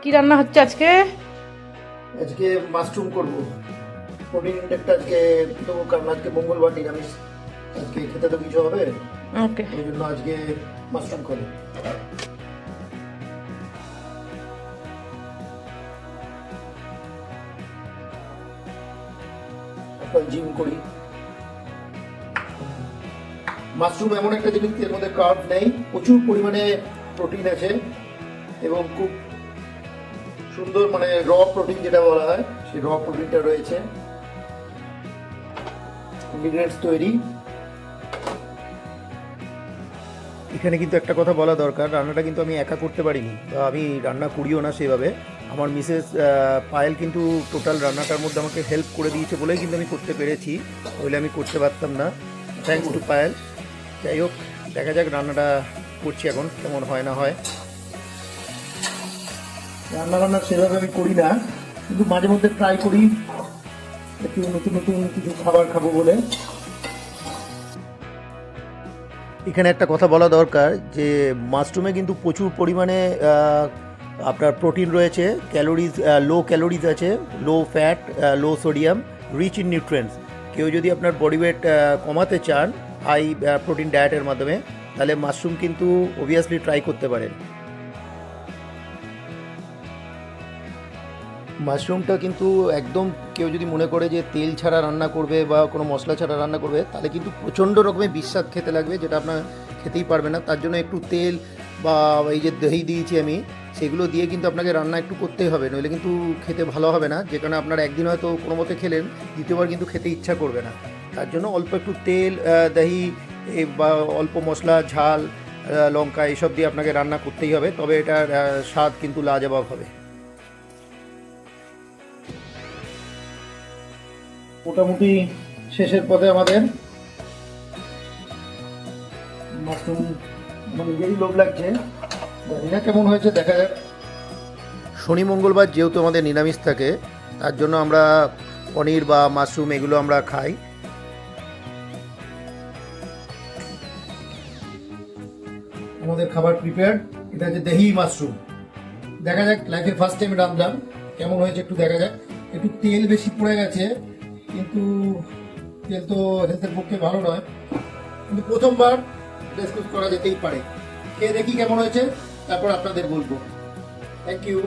কি রান্না হচ্ছে আজকে? আজকে মাশরুম করব। প্রোটিন ইনটেকটা আজকে তো, কারণ আজকে মঙ্গলবার নিরামিষ, আজকে খেতে তো কিছু হবে, ওকে। ওই জন্য আজকে মাশরুম করব। এখন জিম করি। মাশরুম এমন একটা জিনিস, এর মধ্যে কার্ব নেই, প্রচুর পরিমাণে প্রোটিন আছে এবং খুব সুন্দর, মানে র প্রোটিন যেটা বলা হয়, সেই র প্রোটিনটা রয়েছে। ইনগ্রেডিয়েন্টস তৈরি। এখানে কিন্তু একটা কথা বলা দরকার, রান্নাটা কিন্তু আমি একা করতে পারিনি, বা আমি রান্না করিও না সেভাবে। আমার মিসেস পায়েল কিন্তু টোটাল রান্নাটার মধ্যে আমাকে হেল্প করে দিয়েছে বলেই কিন্তু আমি করতে পেরেছি, নইলে আমি করতে পারতাম না। Thanks to Payel. যাই হোক, দেখা যাক রান্নাটা করছি এখন কেমন হয় না হয়। রান্না সেভাবে আমি করি না, কিন্তু মাঝে মধ্যে ট্রাই করি একটু নতুন নতুন কিছু খাবার খাবো বলে। এখানে একটা কথা বলা দরকার যে মাশরুমে কিন্তু প্রচুর পরিমাণে আপনার প্রোটিন রয়েছে, ক্যালোরিজ লো ক্যালোরিজ আছে, low fat, low sodium, rich in nutrients. কেউ যদি আপনার বডি ওয়েট কমাতে চান হাই প্রোটিন ডায়েটের মাধ্যমে, তাহলে মাশরুম কিন্তু অবভিয়াসলি ট্রাই করতে পারেন। মাশরুমটা কিন্তু একদম, কেউ যদি মনে করে যে তেল ছাড়া রান্না করবে বা কোনো মশলা ছাড়া রান্না করবে, তাহলে কিন্তু প্রচণ্ড রকমের বিস্বাদ খেতে লাগবে, যেটা আপনার খেতেই পারবে না। তার জন্য একটু তেল বা এই যে দহি দিয়েছি আমি, সেগুলো দিয়ে কিন্তু আপনাকে রান্না একটু করতেই হবে, নইলে কিন্তু খেতে ভালো হবে না। যেখানে আপনার একদিন হয়তো কোনো মতে খেলেন, দ্বিতীয়বার কিন্তু খেতে ইচ্ছা করবে না। তার জন্য অল্প একটু তেল, দহি বা অল্প মশলা, ঝাল, লঙ্কা এসব দিয়ে আপনাকে রান্না করতেই হবে, তবে এটার স্বাদ কিন্তু লাজবাব হবে। মোটামুটি শেষের পথে আমাদের মাশরুম। আমার নিজেরই লোভ লাগছে, জানি না কেমন হয়েছে, দেখা যাক। শনি মঙ্গলবার যেহেতু আমাদের নিরামিষ থাকে, তার জন্য আমরা পনির বা মাশরুম এগুলো আমরা খাই। আমাদের খাবার প্রিপেয়ার্ড। এটা হচ্ছে দহি মাশরুম। দেখা যাক, লাইফে ফার্স্ট টাইম রাঁধলাম, কেমন হয়েছে একটু দেখা যাক। একটু তেল বেশি পড়ে গেছে, কিন্তু তেল তো হেলথের পক্ষে ভালো নয়, কিন্তু প্রথমবার ডিসকাস করা যেতেই পারে। খেয়ে দেখি কেমন হয়েছে, তারপর আপনাদের বলবো। Thank you.